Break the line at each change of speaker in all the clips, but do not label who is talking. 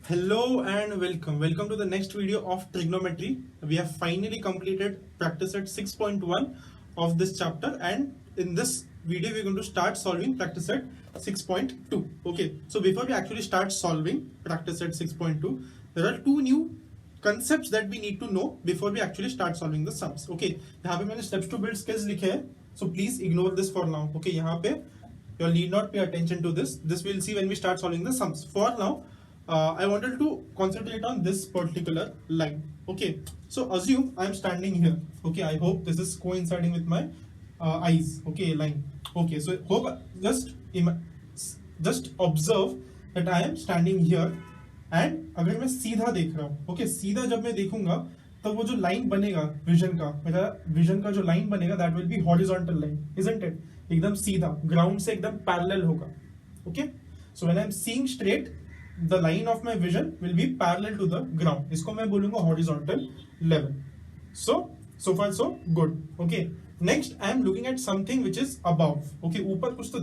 Hello and welcome to the next video of trigonometry. We have finally completed practice set 6.1 of this chapter, and in this video we're going to start solving practice set 6.2. Okay, so before we actually start solving practice set 6.2, there are two new concepts that we need to know before we actually start solving the sums. Okay, यहाँ पे मैंने steps to build skills लिखे हैं, so please ignore this for now. Okay, यहाँ पे you need not pay attention to this. This we'll see when we start solving the sums. For now, I wanted to concentrate on this particular line. Okay, so assume I'm standing here. Okay, I hope this is coinciding with my eyes. Okay, line. Okay, so hope just observe that I am standing here, and अगर मैं सीधा देख रहा हूँ, okay, सीधा जब मैं देखूंगा तो वो जो लाइन बनेगा विजन का, मेरा विजन का जो लाइन बनेगा that will be horizontal line, isn't it? एकदम सीधा, ग्राउंड से एकदम पैरेलल होगा. Okay, so when I am seeing straight the line of my vision will be parallel to the ground. इसको मैं बोलूंगा horizontal level. So far so good. Okay, next I am looking at something which is above. Okay, ऊपर कुछ तो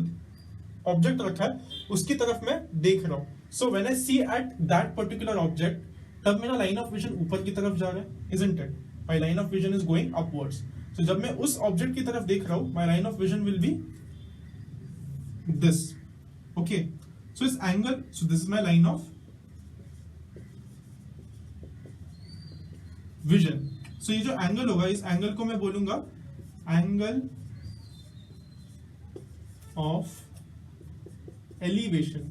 object रखा है, उसकी तरफ मैं देख रहा हूं. So when I see at that particular object, तब मेरा लाइन ऑफ विजन ऊपर की तरफ जा रहा है, isn't it? My line of vision is going upwards. So जब मैं उस ऑब्जेक्ट की तरफ देख रहा हूं, my line of vision will be this. Okay, so इस angle, so this is my line of vision. So ये जो एंगल होगा, इस एंगल को मैं बोलूंगा angle of elevation.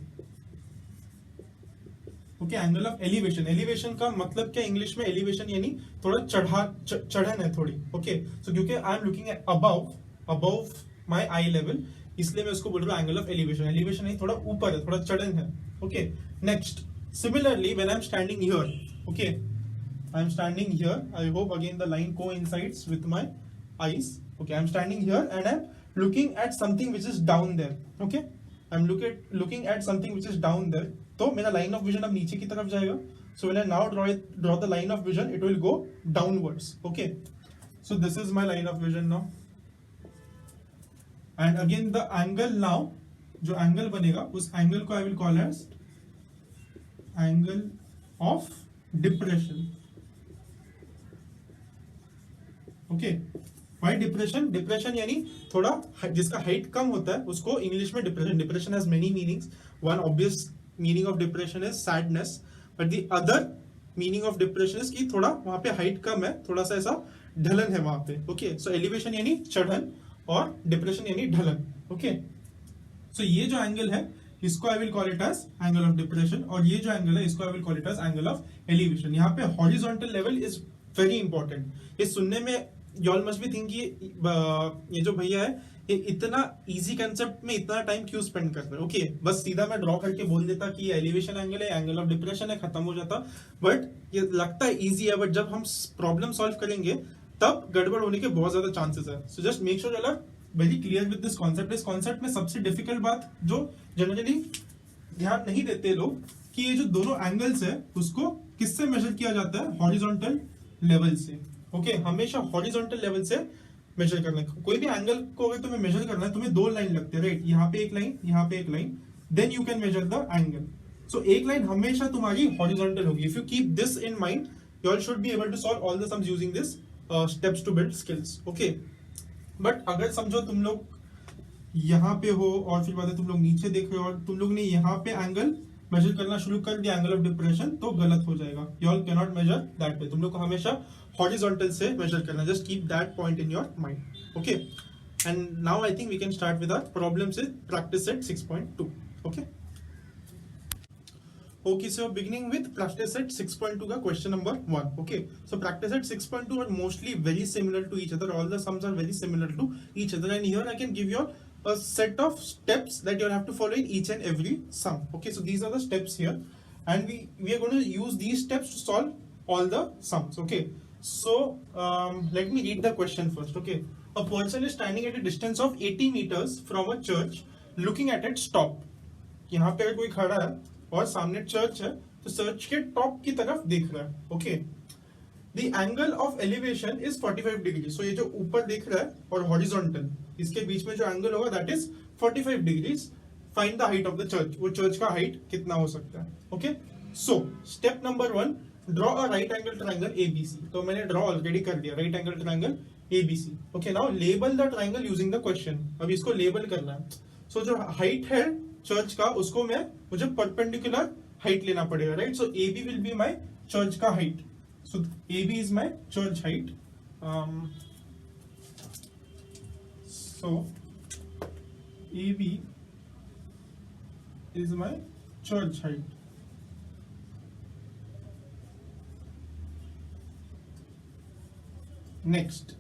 Okay, angle of elevation. Elevation का मतलब क्या इंग्लिश में? एलिवेशन यानी थोड़ा चढ़न है थोड़ी. ओके, सो क्योंकि आई am looking eight above my I level, इसलिए मैं उसको बोल रहा हूं एंगल ऑफ एलिवेशन. एलिवेशन नहीं, थोड़ा ऊपर है, थोड़ा चढ़न है. Okay, next similarly when I am standing here, okay, I am standing here, I hope again the line coincides with my eyes. Okay, I am standing here and I am looking at something which is down there. Okay, I am looking at something which is down there. तो मेरा line of vision अब नीचे की तरफ जाएगा. So when I now draw the line of vision, it will go downwards. Okay, so this is my line of vision now, and again the angle, now जो angle बनेगा उस angle को I will call as angle of depression. Okay, why depression? Depression यानी थोड़ा जिसका height कम होता है उसको इंग्लिश में depression. Depression has many meanings. One obvious meaning of depression is sadness, but the other meaning of depression is कि थोड़ा वहां पे हाइट कम है, थोड़ा सा ऐसा ढलन है वहां पे. ओके, सो एलिवेशन यानी चढ़न और डिप्रेशन यानी ढलन. ओके, सो ये जो एंगल है इसको I will call it as angle of depression, और ये जो एंगल है इसको I will call it as angle of elevation. यहाँ पे horizontal level is very important. ये सुनने में you all must be thinking ये जो भैया है ये इतना इजी कंसेप्ट में इतना टाइम क्यों स्पेंड कर रहे हैं. ओके, बस सीधा मैं ड्रॉ करके बोल देता कि ये एलिवेशन एंगल है, एंगल ऑफ डिप्रेशन है, खत्म हो जाता. बट ये लगता है इजी है, बट जब हम प्रॉब्लम सॉल्व करेंगे तब गड़बड़ होने के बहुत ज्यादा चांसेस है. So just make sure you are very clear with this concept. इस कॉन्सेप्ट में सबसे डिफिकल्ट बात जो जनरली ध्यान नहीं देते लोग, कि ये जो दोनों एंगल्स है उसको किससे मेजर किया जाता है? हॉरिजॉन्टल लेवल से. ओके, हमेशा हॉरिजॉन्टल लेवल से मेजर करना है. कोई भी एंगल को अगर तुम्हें मेजर करना है, तुम्हें दो लाइन लगते हैं, राइट? यहाँ पे एक लाइन, यहाँ पे एक line, then you can measure the angle. So एक लाइन हमेशा तुम्हारी हॉरिजॉन्टल होगी. If you keep this in mind, you all should be able to solve all the sums using this steps to build skills. Okay, but अगर समझो तुम लोग यहाँ पे हो और फिर बाद में तुम लोग नीचे देख रहे हो और तुम लोग ने यहाँ पे एंगल मेजर करना शुरू कर दिया, एंगल ऑफ डिप्रेशन, तो गलत हो जाएगा. You all can not measure that way. तुम लोग को हमेशा हॉरिजॉन्टल से मेजर करना. Just keep that point in your mind. Okay, and now I think we can start with our problems in practice set 6.2. Okay, okay, so beginning with practice set 6.2 का question number 1. Okay, so practice set 6.2 are mostly very similar to each other. All the sums are very similar to each other, and here I can give you a set of steps that you have to follow in each and every sum. Okay, so these are the steps here, and we are going to use these steps to solve all the sums. Okay, so let me read the question first. Okay, a person is standing at a distance of 80 meters from a church looking at its top. यहाँ पे कोई खड़ा है और सामने church है, तो church के टॉप की तरफ देख रहा है. Okay, the angle of elevation is 45 degree. So ये जो ऊपर देख रहा है और हॉरिजॉन्टल, इसके बीच में जो एंगल होगा that is 45 degrees. Find the height of the church. वो चर्च का हाइट कितना हो सकता है. Okay, so step number 1, draw a right angle triangle ABC. तो मैंने ड्रॉ ऑलरेडी कर दिया right angle triangle ABC. Okay, now label the triangle using the question. अब इसको लेबल करना है। सो जो हाइट है चर्च का, उसको मुझे परपेंडिकुलर हाइट लेना पड़ेगा, right. So AB will be my church का height. So AB is my church height. So AB is my church height. Next,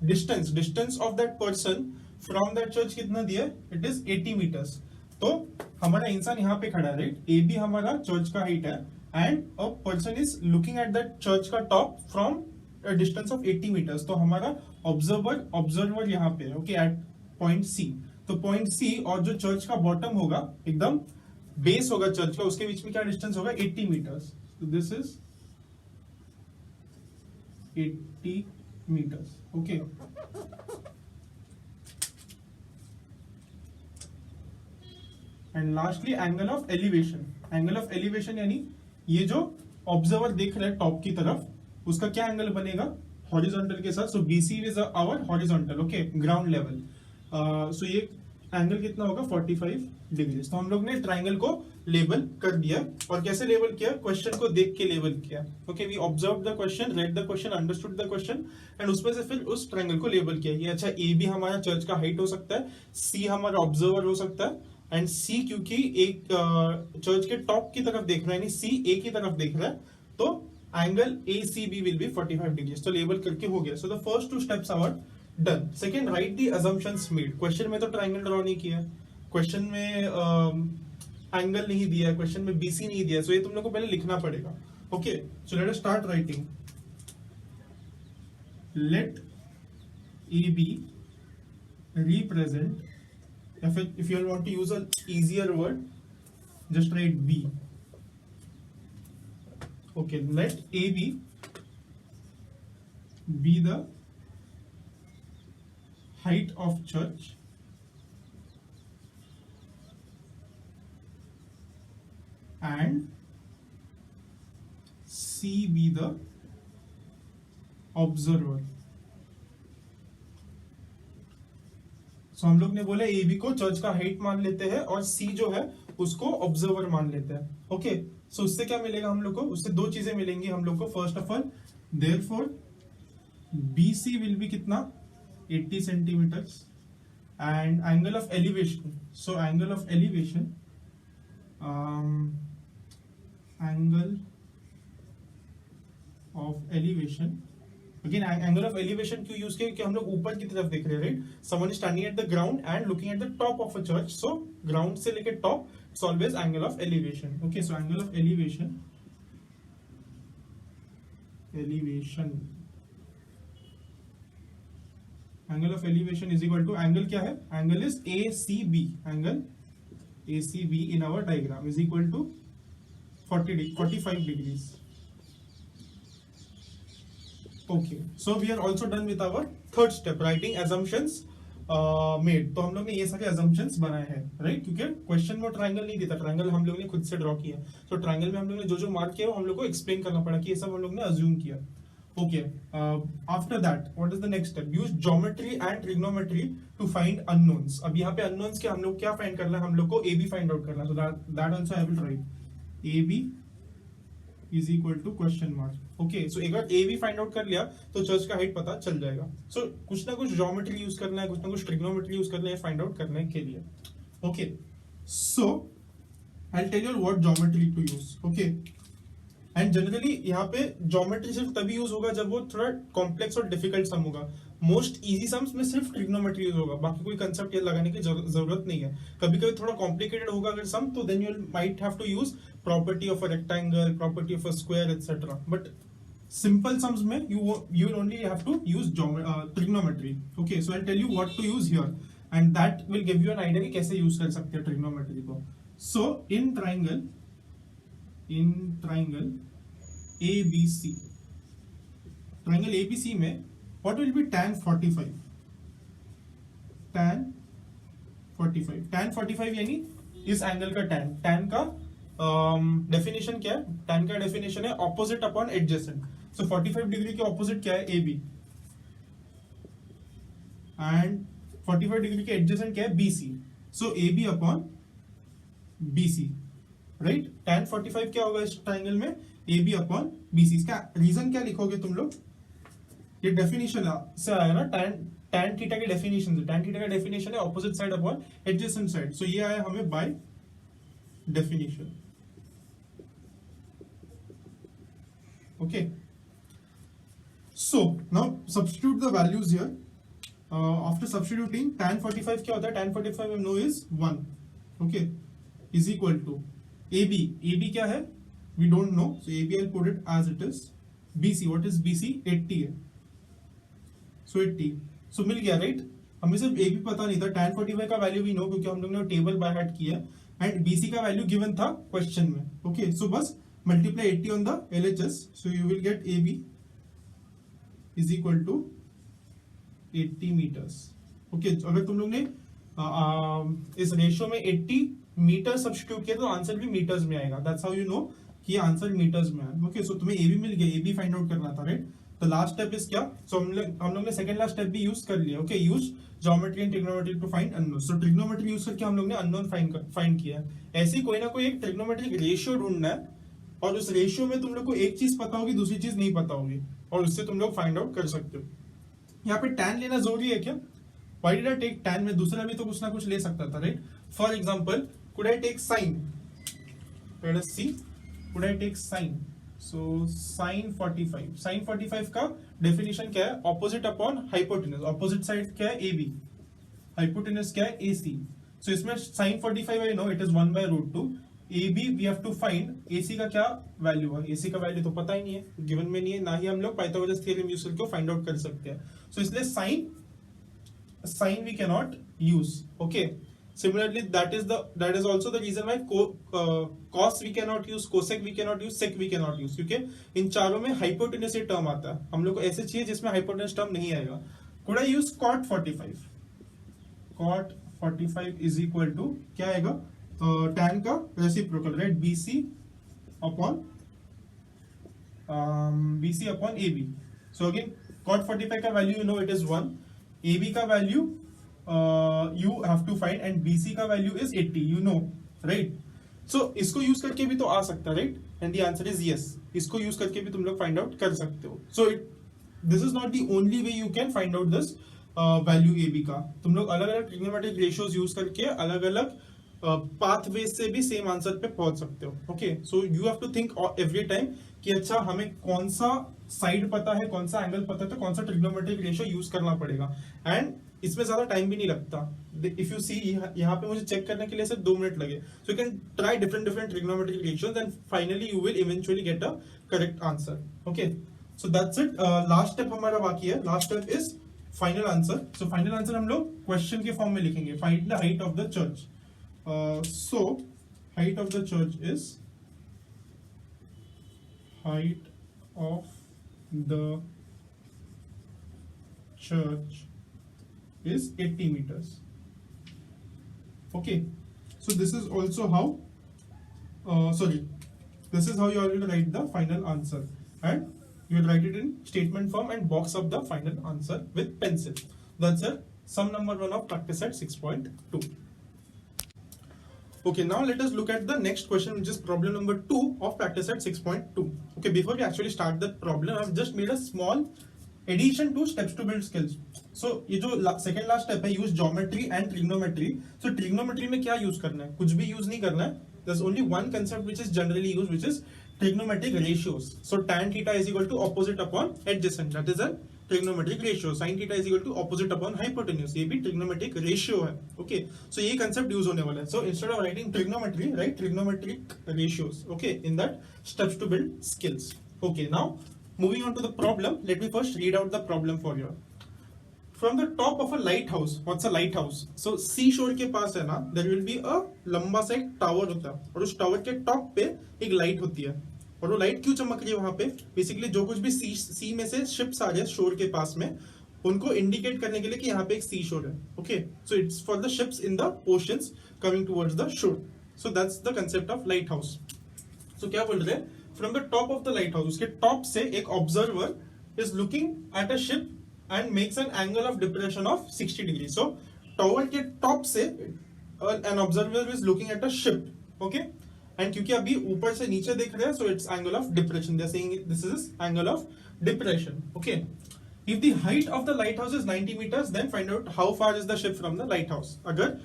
distance of that person from that church कितना दिया है? It is 80 meters. तो हमारा इंसान यहाँ पे खड़ा है, राइट। AB हमारा चर्च का हाइट है and a person is looking at that church का top from a distance of 80 meters. तो हमारा ऑब्जर्वर यहाँ पे है, ओके, एट पॉइंट C। तो पॉइंट C और जो चर्च का बॉटम होगा, एकदम बेस होगा चर्च का, उसके बीच में क्या डिस्टेंस होगा? 80 मीटर्स। तो this is 80 meters. Okay, and lastly angle of elevation. Angle of elevation यानी ये जो ऑब्जर्वर देख रहा है टॉप की तरफ, उसका क्या एंगल बनेगा? हॉरिजॉन्टल के साथ। So BC is our horizontal, okay, ground level. So ये एंगल कितना होगा? 45 डिग्री। तो हम लोग ने ट्राइंगल को लेबल कर दिया। और कैसे लेबल किया? क्वेश्चन को देख के लेबल किया। Okay, we observe the question, read the question, understood the question and उसमें से फिर उस ट्राइंगल को लेबल किया। ये अच्छा, AB हमारा चर्च का हाइट हो सकता है, C हमारा ऑब्जर्वर हो सकता है एंड C क्योंकि एक चर्च के टॉप की तरफ देख रहा है, यानी C A की तरफ देख रहा है, तो angle ACB will be 45 degree. तो लेबल करके हो गया। So the first 2 steps our done. Second, right the assumptions made. Question में तो ट्राइंगल ड्रॉ नहीं किया, क्वेश्चन में एंगल नहीं दिया, क्वेश्चन में BC नहीं दिया, सो ये तुम लोग को पहले लिखना पड़ेगा। Okay, so let us start writing. Let AB represent, if you want to use an easier word, just write B. Okay, let AB be the height of church and C be the observer. So हम लोग ने बोला AB को church का height मान लेते हैं और C जो है उसको ऑब्जर्वर मान लेते हैं। ओके, सो उससे क्या मिलेगा हम लोग को? उससे 2 चीजें मिलेंगी हम लोग को। First of all, therefore BC will be कितना? 80 centimetres and angle of elevation. So angle of elevation, angle of elevation, again angle of elevation क्यों यूज किया? क्योंकि हम लोग ऊपर की तरफ देख रहे हैं, right. Someone standing at the ground and looking at the top of a church, so ground से लेके top, it's always angle of elevation. Okay, so angle of elevation, angle of elevation is equal to, angle क्या है? Angle is ACB, angle ACB in our diagram is equal to 45 degrees. Okay, so we are also done with our third step, writing assumptions made. तो हम लोग ने ये सारे assumptions बनाए हैं, right? क्योंकि क्वेश्चन में ट्राइंगल नहीं देता, ट्राइंगल हम लोग ने खुद से ड्रॉ किया। तो ट्राइंगल में हम लोग ने जो जो मार्क किया वो हम लोग को एक्सप्लेन करना पड़ा कि ये सब हम लोग ने अज्यूम किया। Okay, after that, what is the next step? Use geometry and trigonometry to find unknowns. अब यहाँ पे unknowns के हम लोग क्या फाइंड करना है? हम लोग को AB फाइंड आउट करना है। So that also I will write. AB is equal to question mark. Okay, so एक बार AB फाइंड आउट कर लिया तो चर्च का हाइट पता चल जाएगा। सो कुछ ना कुछ ज्योमेट्री यूज करना है, कुछ ना कुछ ट्रिग्नोमेट्री यूज करना है फाइंड आउट करने के लिए। Okay, so I will tell you what geometry to use. Okay, and generally यहाँ पे ज्योमेट्री सिर्फ तभी यूज होगा जब वो थोड़ा कॉम्प्लेक्स और डिफिकल्ट सम होगा। मोस्ट इजी सम्स में सिर्फ ट्रिग्नोमेट्री यूज होगा, बाकी कोई कंसेप्ट ये लगाने की जरूरत नहीं है। कभी कभी थोड़ा कॉम्प्लिकेटेड होगा अगर सम, तो then you might have to use property of a rectangle, property of a square etcetera. But simple sums mein you will only have to use trigonometry. Okay, so I'll tell you what to use here and that will give you an idea कि कैसे use कर सकते हैं trigonometry को। So in triangle ABC, triangle ABC में what will be tan 45? tan 45 यानी इस angle का tan का डेफिनेशन क्या है, tan का डेफिनेशन है opposite upon adjacent. So 45 degree के ऑपोजिट क्या है, ए बी, एंड 45 डिग्री के एडजेसेंट क्या है, B C. So A B upon B C, right. tan 45 क्या होगा इस ट्राइंगल में, A B upon B C. इसका रीजन क्या लिखोगे तुम लोग, ये डेफिनेशन से आया ना, tan थीटा के डेफिनेशन से. tan थीटा का डेफिनेशन है opposite side upon adjacent side. So ये आया हमें by definition. Okay, so now substitute the values here. After substituting tan 45 क्या होता है, tan 45 no is 1. Okay, is equal to A B क्या है, we don't know, so A B I put it as it is. B C, what is B C, 80 है. सो 80, सो मिल गया, right. हमें सिर्फ A B पता नहीं था, tan 45 का वैल्यू भी नो क्योंकि हम लोग ने टेबल बाय हार्ट किया, एंड बीसी का वैल्यू गिवन था क्वेश्चन में. ओके, सो बस multiply 80 on the LHS, so you will get A B is equal to 80 metres. Okay, अगर तुम लोग ने इस रेशियो में 80 मीटर सब्स्टिट्यूट किया तो आंसर भी मीटर्स में आएगा. दैट्स हाउ यू नो कि आंसर मीटर्स में आया. ओके, सो तुम्हें ए बी मिल गया, ए बी फाइंड आउट करना था, right. The last step is क्या, सो हम लोग ने सेकंड लास्ट स्टेप भी यूज कर लिया. Okay, use geometry and trigonometry to find unknown. So trigonometry use करके हम लोग ने अननोन फाइंड किया. ऐसी कोई ना कोई एक ट्रिग्नोमेट्रिक रेशियो ढूंढना है, और उस रेशियो में तुम लोग को एक चीज पता होगी, दूसरी चीज नहीं पता होगी, और उससे तुम लोग फाइंड आउट कर सकते हो. यहाँ पे tan लेना जरूरी है क्या, why did I take tan, में दूसरा भी तो कुछ ना कुछ ले सकता था, right. For example, could I take sin, let us see, could I take sin. So sin 45 का डेफिनेशन क्या है, opposite upon hypotenuse. Opposite side क्या है, ए बी, हाइपोटेनस क्या है, ए सी. सो इसमें sin 45 I know it is 1/√2. A B we have to find, A C का क्या वैल्यू है, ए सी का वैल्यू तो पता ही नहीं है, गिवन में नहीं है, ना ही हम लोग पाइथागोरस थ्योरम यूज करके फाइंड आउट कर सकते हैं. सो इसलिए sin we can not use. Okay, similarly that is also the reason why cos we cannot use, cosec we cannot use, sec we cannot use, क्योंकि इन चारों में hypotenuse term आता है. हम लोग को ऐसे चाहिए जिसमें हाइपोटेनस टर्म नहीं आएगा. could I use cot 45, cot 45 is equal to क्या आएगा, tan का reciprocal, right, BC upon AB. So again cot 45 का value you know it is 1, AB का value you have to find, and BC का value is 80, you know, right. So इसको use करके भी तो आ सकता है, right, and the answer is yes. इसको यूज करके भी तुम लोग फाइंड आउट कर सकते हो. So this is not the only way you can find out this value AB का. तुम लोग अलग अलग ट्रिग्नोमेट्रिक रेशियोज यूज करके अलग अलग पाथवे से भी सेम आंसर पे पहुंच सकते हो. Okay, so you have to think every time कि अच्छा हमें कौन सा साइड पता है, कौन सा एंगल पता है, तो कौन सा ट्रिग्नोमेट्रिक रेशियो यूज करना पड़ेगा. एंड इसमें ज्यादा टाइम भी नहीं लगता. इफ यू सी, यहाँ पे मुझे चेक करने के लिए सिर्फ 2 मिनट लगे. सो you can try different trigonometric ratios and finally you will eventually get a correct answer. Okay, so that's it. Last step हमारा बाकी है. Last step is final answer. So final answer हम लोग क्वेश्चन के form में लिखेंगे. Find the height of the church. So height of the church is, height of the church is 80 meters. Okay, so this is also how this is how you are going to write the final answer, and you will write it in statement form and box up the final answer with pencil. That's it. Sum number 1 of practice at 6.2. Okay, now let us look at the next question, which is problem number 2 of practice at 6.2. Okay, before we actually start the problem, I've just made a small addition to steps to build skills. So ये जो second last step है, use geometry and trigonometry. So trigonometry में क्या use करना है, कुछ भी use नहीं करना है. There's only one concept which is generally used, which is trigonometric ratios. So tan theta is equal to opposite upon adjacent. That is a trigonometric ratio. Sin theta is equal to opposite upon hypotenuse. ये भी trigonometric ratio है. Okay, so ये concept use होने वाला है. So instead of writing trigonometry, write trigonometric ratios. Okay, in that steps to build skills. Okay, now moving on to the problem. Let me first read out the problem for you. From the top of a lighthouse. What's a lighthouse? So seashore के पास है ना, there will be a लंबा सा एक tower होता है, और उस टावर के टॉप पे एक लाइट होती है. और वो लाइट क्यों चमक रही है वहां पे? बेसिकली जो कुछ भी सी में से शिप्स आ रहे हैं शोर के पास में, उनको इंडिकेट करने के लिए कि यहाँ पे एक सी शोर है. Okay, so it's for the ships in the oceans coming towards the shore. So that's the concept of lighthouse. So क्या बोल रहे हैं, from the top of the lighthouse, उसके top से एक observer is looking at a ship and makes an angle of depression of 60 degrees. So tower के top से an observer is looking at a ship, okay? And क्योंकि अभी ऊपर से नीचे देख रहे हैं, so it's angle of depression. They're saying this is angle of depression, okay? If the height of the lighthouse is 90 meters, then find out how far is the ship from the lighthouse. अगर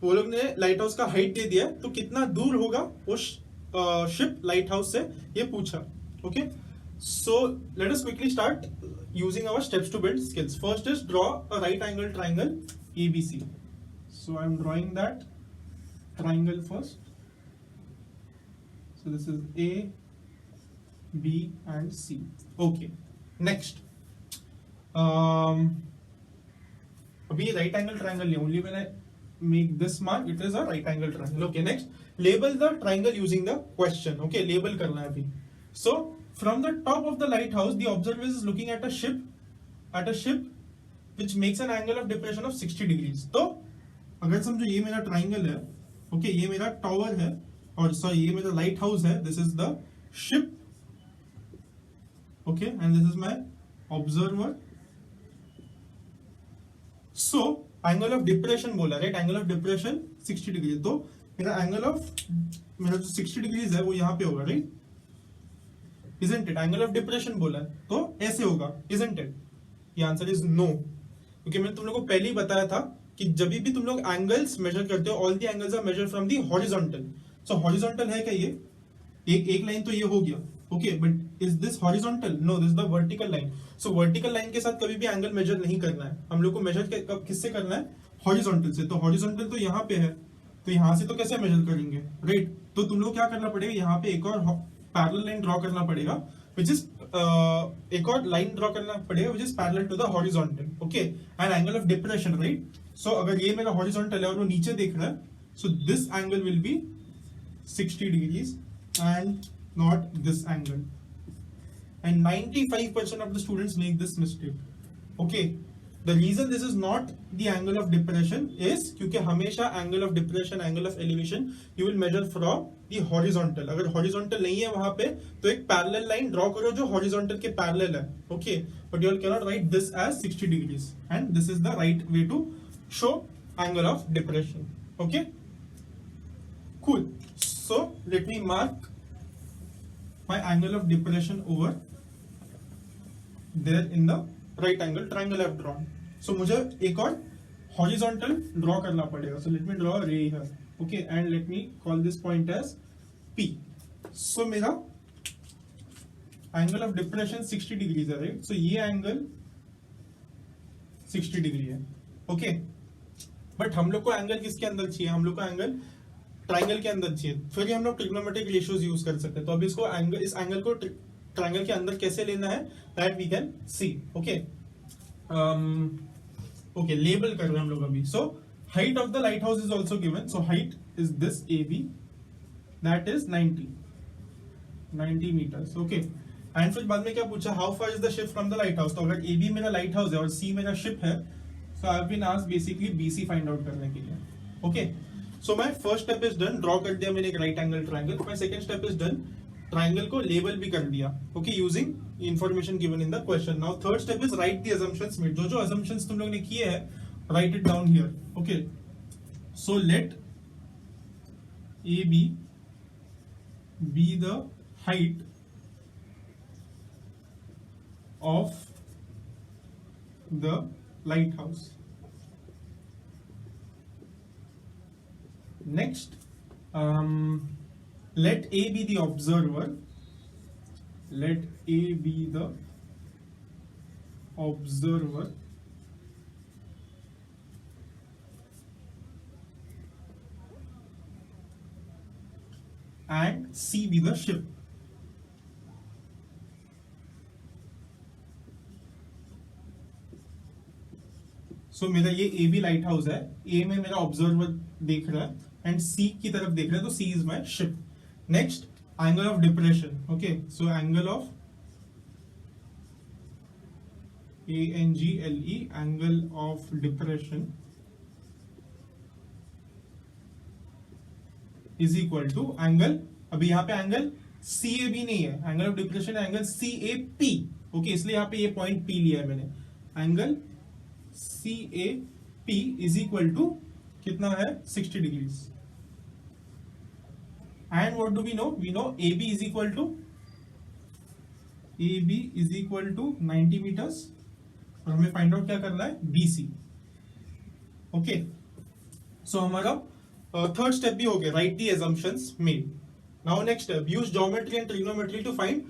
वो लोग ने light house का height दे दिया तो कितना दूर होगा उस शिप लाइट हाउस से, ये पूछा. Okay, so let us quickly start using our steps to build skills. First is draw a right angle triangle ABC. So I am drawing that triangle first. So this is A, B and C. Okay, next अभी right angle triangle नहीं, only मैंने make this mark, it is a right angle triangle. Okay, next label the triangle using the question. Okay, label करना है अभी. So from the top of the lighthouse the observer is looking at a ship which makes an angle of depression of 60 degrees. तो अगर समझो ये मेरा triangle है, okay, ये मेरा tower है, और सॉरी ये मेरा लाइट हाउस है, this is the ship, okay, and this is my observer. So angle of depression बोला, right, angle of depression 60 degree. तो मेरा जो 60 डिग्रीज है वो यहाँ पे होगा, right, isn't it? Angle of depression बोला है तो ऐसे होगा, इजंट इट? ये आंसर इज नो, क्योंकि मैंने तुम लोगों को पहले ही बताया था कि जब भी तुम लोग एंगल्स मेजर करते हो, all the angles are measure from the horizontal. So horizontal है क्या ये? एक लाइन तो ये हो गया, okay, but is this horizontal? No, this the vertical line. So vertical line के साथ कभी भी एंगल मेजर नहीं करना है हम लोग को. मेजर किससे करना है? हॉरिजॉन्टल से. तो हॉरिजॉन्टल तो यहाँ पे है, तो यहाँ से तो कैसे मेजर करेंगे, राइट? तो तुम लोग क्या करना पड़ेगा, यहाँ पे एक और पैरेलल लाइन ड्रॉ करना पड़ेगा, विच इज एक और लाइन ड्रॉ करना पड़ेगा which is parallel to the horizontal, okay, and angle of depression, right? So अगर ये मेरा हॉरिजॉन्टल है और वो नीचे देख रहा है, so this angle will be 60 degrees and not this angle. And 95% of the students make this mistake. Okay, the reason this is not the angle of depression is क्योंकि हमेशा angle of depression, angle of elevation you will measure from the horizontal. अगर horizontal नहीं है वहां पे तो एक parallel line draw करो जो horizontal के parallel है, okay, but you all cannot write this as 60 degrees, and this is the right way to show angle of depression. Okay, cool. So let me mark my angle of depression over there in the right angle triangle I have drawn. So मुझे एक और horizontal draw करना पड़ेगा. So let me draw a ray here. Okay, and let me call this point as P. So मेरा angle of depression 60 degrees है, right? So ये angle 60 degree है, okay. But हम लोग को angle किसके अंदर चाहिए? हम लोग को angle ट्राइंगल के अंदर चाहिए. फिर हम लोग ट्रिग्नोमेट्रिक रेशियोज यूज कर सकते हैं. तो अभी इसको एंगल, इस एंगल को ट्राइंगल के अंदर कैसे लेना है, that we can see. Okay, okay, label कर रहे हैं हम लोग अभी. So height of the lighthouse is also given. So height is this AB, that is 90 metres. Okay, and फिर बाद में क्या पूछा, how far is the ship from the lighthouse. तो अगर AB मेरा लाइट हाउस है और C मेरा शिप है, so I have been asked basically BC find out करने के लिए. Okay, so my first step is done, draw कर दिया मैंने एक right angle triangle. My second step is done, triangle को लेबल भी कर दिया, okay, using information given in the question. Now third step is write the assumptions made. जो assumptions तुम लोग ने किए हैं, write it down here. Okay, so late AB be the height of the lighthouse. Next, let A be the observer. Let A be the observer. And C be the ship. So मेरा ये A B light house है. A में मेरा observer देख रहा है and C की तरफ देख रहा है, तो C is my ship. Next, angle of depression. Okay, so angle of ANGLE, angle of depression is equal to angle, अभी यहाँ पे एंगल सी ए बी नहीं है, एंगल ऑफ डिप्रेशन है angle C A P, okay, इसलिए यहाँ पे ये पॉइंट पी लिया है मैंने, angle C A P is equal to कितना है 60 degrees. And what do we know A B is equal to, A B is equal to 90 metres, और हमें फाइंड आउट क्या करना है बीसी, ओके। सो हमारा थर्ड स्टेप भी हो गया, right the assumptions made. Now next step, use geometry and trigonometry to find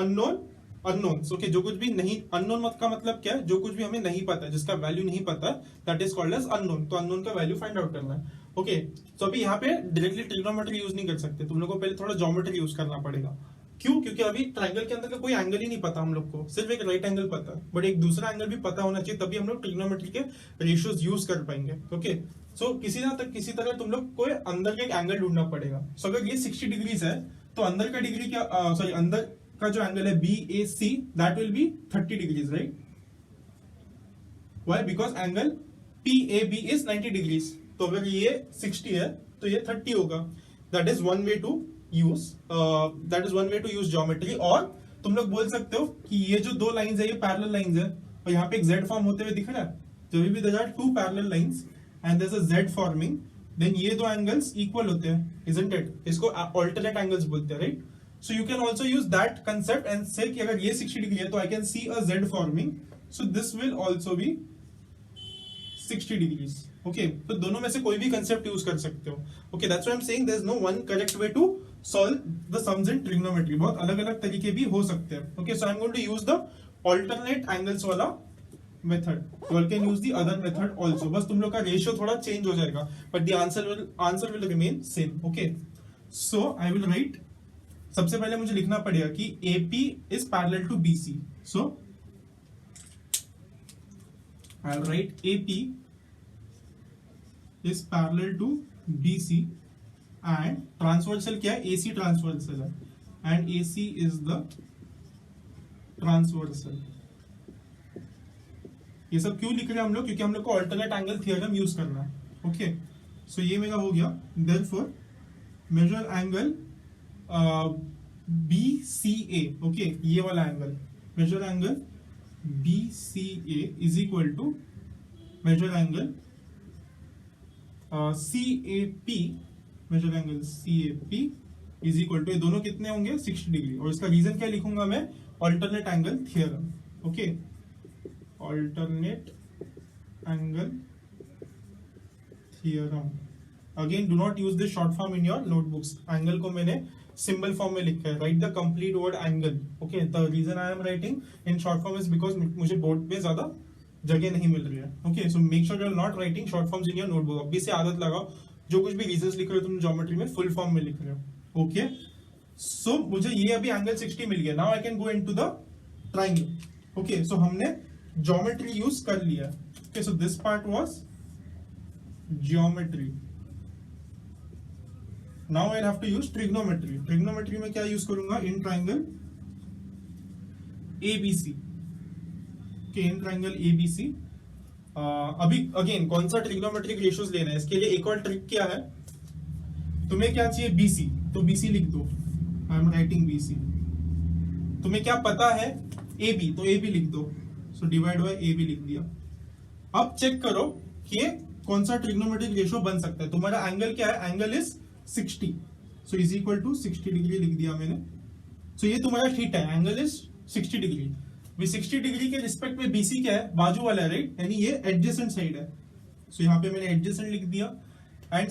unknowns. Okay, जो कुछ भी नहीं, unknown का मतलब क्या है, जो कुछ भी हमें नहीं पता, जिसका वैल्यू नहीं पता, that is called as unknown. तो unknown का वैल्यू फाइंड आउट करना है, ओके। तो अभी यहाँ पे डायरेक्टली ट्रिग्नोमेट्री यूज नहीं कर सकते, तुम लोग को पहले थोड़ा ज्योमेट्री यूज करना पड़ेगा। क्यों? क्योंकि अभी ट्रायंगल के अंदर का कोई एंगल ही नहीं पता हम लोग को, सिर्फ एक राइट एंगल पता है, बट एक दूसरा एंगल भी पता होना चाहिए, तभी हम लोग ट्रिग्नोमेट्री के रेशियोज यूज कर पाएंगे, ओके। सो किसी तरह तुम लोग को अंदर का एक एंगल ढूंढना पड़ेगा। सो अगर ये 60 डिग्रीज है तो अंदर का डिग्री क्या, सॉरी अंदर का जो एंगल है B A C, that will be 30 degrees, right? Why? Because angle P A B is 90 degrees, तो अगर ये 60 है तो ये 30 होगा। That is one way to use geometry. और तुम लोग बोल सकते हो कि ये जो दो लाइंस है ये पैरेलल लाइंस है, और यहाँ पे एक जेड फॉर्म होते हुए दिख रहा है, जब भी there are two parallel lines and there is a Z forming, then ये दो एंगल्स इक्वल होते हैं, इजंट इट? इसको ऑल्टरनेट एंगल्स बोलते हैं, right? So you can also use that concept and say कि अगर ये 60 डिग्री है तो I can see a Z forming, so this will also be 60 degrees, okay. तो दोनों में से कोई भी कंसेप्ट यूज कर सकते हो, okay. That's why I am saying there is no one correct way to solve the sums in trigonometry, बहुत अलग अलग तरीके भी हो सकते हैं, okay. So I am going to use the alternate angles वाला method, you can use the other method also, बस तुम लोग का रेशियो थोड़ा चेंज हो जाएगा, but the answer will remain same, okay. So I will write, सबसे पहले मुझे लिखना पड़ेगा कि AP is parallel to BC, so I'll write AP is parallel to BC and transversal क्या है, AC transversal है, and AC is the transversal। ये सब क्यों लिख रहे हैं हम लोग? क्योंकि हम लोग को अल्टरनेट एंगल थ्योरम यूज करना है, ओके। सो ये मेरा हो गया, therefore measure angle BCA, okay, ये वाला angle, measure angle BCA is equal to measure angle CAP, measure angle CAP is equal to, ये दोनों कितने होंगे 60 डिग्री, और इसका रीजन क्या लिखूंगा मैं, alternate angle theorem, okay. alternate angle theorem, again do not use this short form in your notebooks, angle को मैंने symbol form में लिखा है, write the complete word angle, okay। the reason I am writing in short form is because मुझे board पे ज्यादा जगह नहीं मिल रही है, okay। so make sure you are not writing short forms in your notebook, अभी से आदत लगाओ, जो कुछ भी reasons लिख रहे हो तुम ज्योमेट्री में फुल फॉर्म में लिख रहे हो, okay। so मुझे ये अभी एंगल 60 मिल गया, now I can go into the triangle, okay। so हमने ज्योमेट्री यूज कर लिया, okay. So this part was geometry, now I have to use trigonometry. Trigonometry में क्या यूज करूंगा, in triangle ABC, okay, in triangle ABC। अभी again कौन सा trigonometric ratios लेना है, इसके लिए एक और ट्रिक क्या है, तुम्हें क्या चाहिए BC, तो BC लिख दो, आई एम राइटिंग BC। तुम्हें क्या पता है AB, तो AB लिख दो, सो डिवाइड बाय AB लिख दिया। अब चेक करो कि ये कौन सा ट्रिग्नोमेट्रिक रेशियो बन सकता है। तुम्हारा एंगल क्या है, angle is 60, so is equal to 60 degree लिख दिया मैंने। सो ये तुम्हारा थीटा है, एंगल इज 60 डिग्री। 60 डिग्री के रिस्पेक्ट में BC क्या है, बाजू वाला है, राइट, यानी ये एडजेसेंट साइड है, सो यहाँ पे मैंने एडजेसेंट लिख दिया। एंड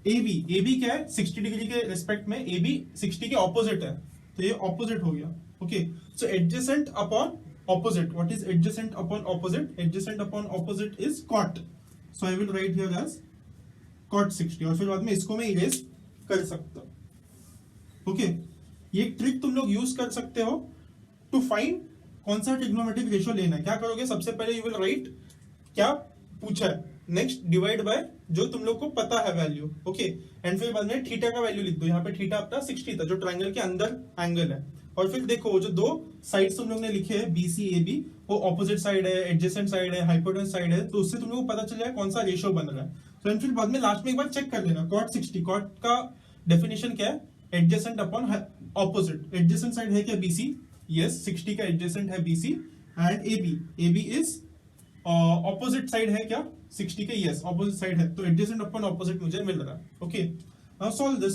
AB क्या है, 60 डिग्री के रिस्पेक्ट में AB 60 के ऑपोजिट है, तो ये ऑपोजिट हो गया, okay. So adjacent upon opposite, what is adjacent upon opposite, adjacent upon opposite is cot, so I will write here as cot 60, और फिर बाद में इसको मैं इरेज कर सकता हूं, ओके। ये एक ट्रिक तुम लोग यूज कर सकते हो टू फाइंड कौन सा ट्रिग्नोमेट्रिक रेशियो लेना है। क्या करोगे, सबसे पहले यू विल राइट क्या पूछा है, नेक्स्ट डिवाइड बाय जो तुम लोग को पता है वैल्यू, ओके। एंड फिर बाद में थीटा का वैल्यू लिख दो, यहाँ पे थीटा अपना 60 था, जो ट्राइंगल के अंदर एंगल है। और फिर देखो जो दो साइड्स तुम लोग ने लिखे हैं BC AB, वो ऑपोजिट साइड है, एडजेसेंट साइड है, हाइपोटेन्यूस साइड है, तो उससे तुम लोग को पता चल जाए कौन सा रेशियो बन रहा है। तो फिर बाद में लास्ट में एक बार चेक कर लेना कॉट 60, कॉट का डेफिनेशन क्या है, adjacent upon opposite, adjacent side है क्या BC, यस 60 का एडजेसेंट है BC, and AB is opposite side है क्या 60 के, यस ऑपोजिट साइड है, तो एडजेसेंट अपॉन ऑपोजिट मुझे मिल रहा है। Okay now solve this.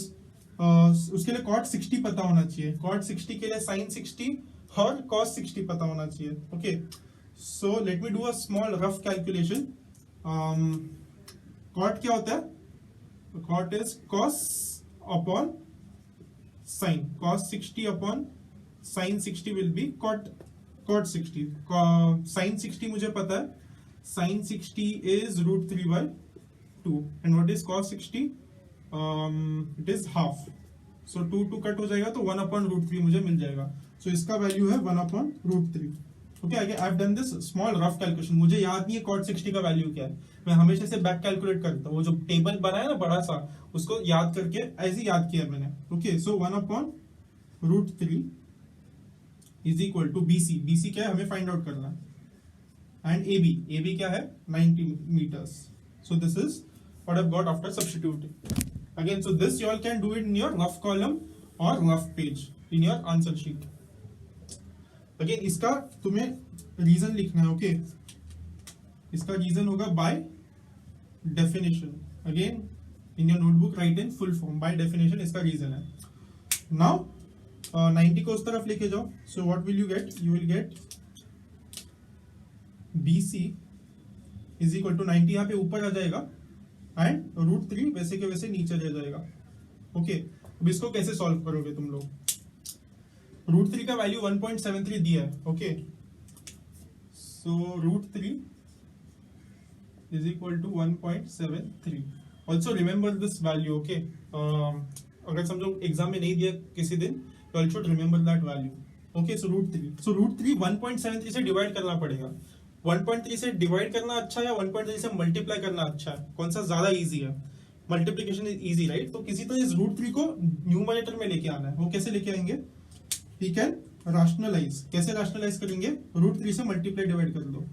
उसके लिए कॉट 60 पता होना चाहिए, कॉट 60 के लिए साइन 60 और कॉस 60 पता होना चाहिए। Okay so let me do a small rough calculation. Cot क्या होता है, cot is cos upon sine, cos 60 upon sin 60 will be cot 60, sin 60 मुझे पता है, sin 60 is √3/2 and what is cos 60, it is half, so 2 cut हो जाएगा तो 1/√3 मुझे मिल जाएगा, so इसका वैल्यू है 1/√3। Okay I have done this small rough calculation, मुझे याद नहीं है cot 60 का वैल्यू क्या है, मैं हमेशा से बैक कैलकुलेट करता हूँ, वो जो टेबल बना है ना बड़ा सा उसको याद करके ऐसे याद किया मैंने। Okay so 1/√3 is equal to BC क्या है हमें फाइंड आउट करना है, एंड AB क्या है 90 meters, so this is what I've got after substituting again, so this you all can do it in your rough column or rough page in your answer sheet। Again इसका तुम्हें reason लिखना है। Okay इसका reason होगा by definition, again in your notebook write in full form, by definition इसका reason है। Now 90 को उस तरफ लेके जाओ, so what will you get, you will get BC is equal to 90 यहाँ पे ऊपर आ जाएगा एंड √3 वैसे के वैसे नीचे रह जाएगा। ओके अब इसको कैसे सॉल्व करोगे तुम लोग, √3 का वैल्यू 1.73 दिया है। Okay so √3 is equal to 1.73, also remember this value। Okay अगर समझो एग्जाम में नहीं दिया किसी दिन तो you should remember that value। Okay so √3 1.73 से डिवाइड करना पड़ेगा, 1.3 से डिवाइड करना अच्छा है या 1.3 से मल्टीप्लाई करना अच्छा है, कौन सा ज्यादा इजी है, मल्टीप्लिकेशन इज इजी राइट, तो किसी तरह इस √3 को न्यूमरेटर में लेके आना है, वो कैसे लेके आएंगे, वी कैन राशनलाइज, कैसे राशनलाइज करेंगे, √3 से मल्टीप्लाई डिवाइड कर दो,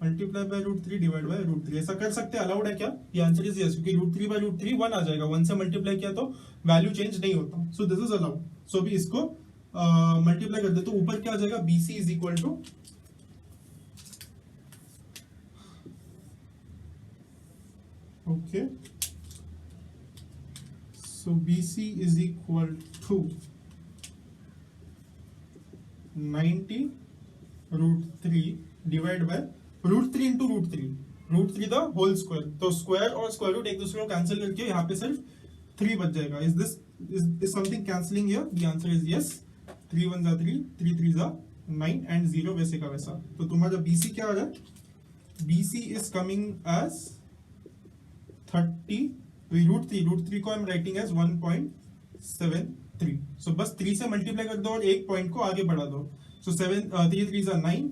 मल्टीप्लाई बाय √3 डिवाइड बाय √3, ऐसा कर सकते हैं, अलाउड है क्या, ये आंसर इज यस, क्योंकि √3/√3 1 आ जाएगा, 1 से मल्टीप्लाई किया तो वैल्यू चेंज नहीं होता, सो दिस इज अलाउड, सो अभी इसको मल्टीप्लाई कर दे तो ऊपर क्या आ जाएगा, BC is equal to okay so BC is equal to 90 √3 divide by √3 into √3 the whole square, तो स्क्वायर और स्क्वायर रूट एक दूसरे को कैंसिल करके यहाँ पे सिर्फ 3 बच जाएगा। Is this is something cancelling here, the answer is yes, 3 1 जा 3, 3 3 जा 9 एंड 0 वैसे का वैसा, तो तुम्हारा BC क्या आ रहा है, BC इज कमिंग एज 30, √3 को आई एम राइटिंग एज 1.73, सो बस 3 से मल्टीप्लाई कर दो और एक पॉइंट को आगे बढ़ा दो, सो 3 3 जा 9,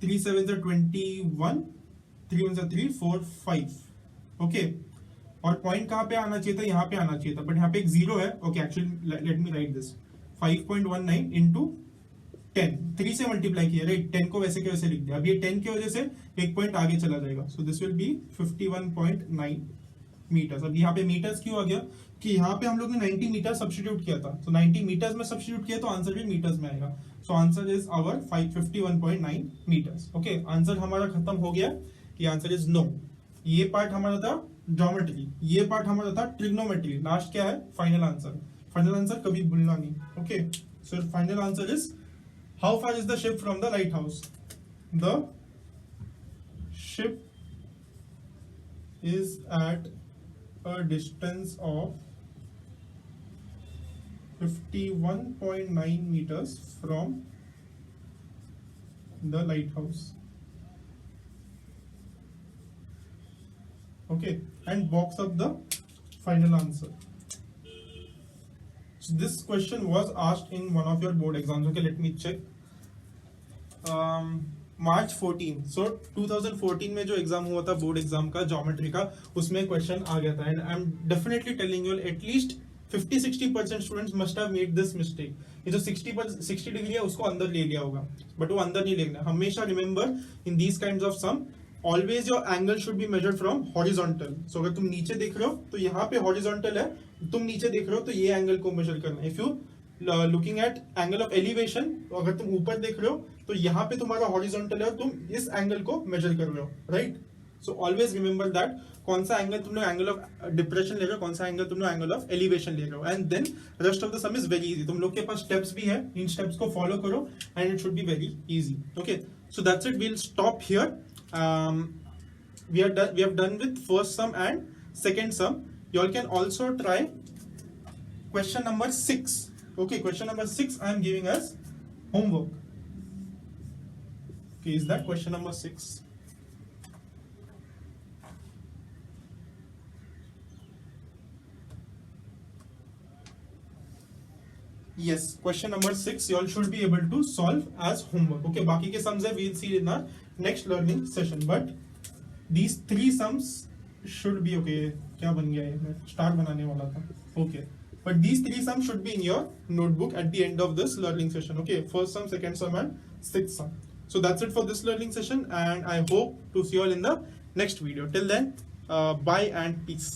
3 7 जा 21, 3 1 जा 3 4 5। ओके और पॉइंट कहाँ पे आना चाहिए था, यहाँ पे आना चाहिए था, बट यहाँ पे एक 0 है। Okay actually let me right this, 5.19 into 10, 3 से मल्टीप्लाई किया राइट, 10 को वैसे के वैसे लिख दिया, अब ये 10 की वजह से एक पॉइंट आगे चला जाएगा, so this will be 51.9 metres. अब यहाँ पे मीटर्स क्यों आ गया, कि यहाँ पे हम लोग ने 90 मीटर सब्स्टिट्यूट किया था, तो 90 मीटर्स में सब्स्टिट्यूट किया तो आंसर भी मीटर्स में आएगा, so answer is our 51.9 metres. Okay answer हमारा खत्म हो गया, ये आंसर इज नो। ये पार्ट हमारा था ज्योमेट्री, ये पार्ट हमारा था ट्रिग्नोमेट्री, लास्ट क्या है फाइनल आंसर, फाइनल आंसर कभी भूलना नहीं। Okay so final answer is how far is the ship from the light house, the ship is at a distance of 51.9 meters from the lighthouse. Okay, and box up the final answer. So this question was asked in one of your board exams. Okay, let me check. March 14, so 2014 में जो exam हुआ था board exam का geometry का, उसमें question आ गया था, and I am definitely telling you at least 50-60% students must have made this mistake. ये जो 60 डिग्री है उसको अंदर ले लिया होगा, बट वो अंदर नहीं लेना, हमेशा remember in these kinds of sum always your angle should be measured from horizontal. So अगर तुम नीचे देख रहे हो तो यहाँ पे हॉरिजॉन्टल है, तुम नीचे देख रहे हो तो ये एंगल को मेजर करना है. If you looking at angle of elevation, अगर तुम ऊपर देख रहे हो तो यहाँ पे तुम्हारा हॉरिजॉन्टल है और तुम इस एंगल को मेजर कर रहे हो, right. So always remember that कौन सा एंगल तुमने एंगल ऑफ डिप्रेशन ले रहे हो, कौन सा एंगल तुमने एंगल ऑफ एलिवेशन ले रहे हो. And then rest of the sum is very easy. तुम लोग के पास स्टेप्स भी है, इन स्टेप्स को फॉलो करो and it should be very easy. Okay, so that's it. We'll stop here. We have done with first sum and second sum. You all can also try question number 6. Okay, question number 6 I am giving as homework. Okay, is that question number 6? Yes, question number 6 you all should be able to solve as homework. Okay, बाकी के sums है we'll see in our next learning session, but these 3 sums should be okay. क्या बन गया ये, मैं star बनाने वाला था. Okay, but these 3 sums should be in your notebook at the end of this learning session. Okay, first sum, second sum and sixth sum. So that's it for this learning session and I hope to see you all in the next video. Till then, bye and peace.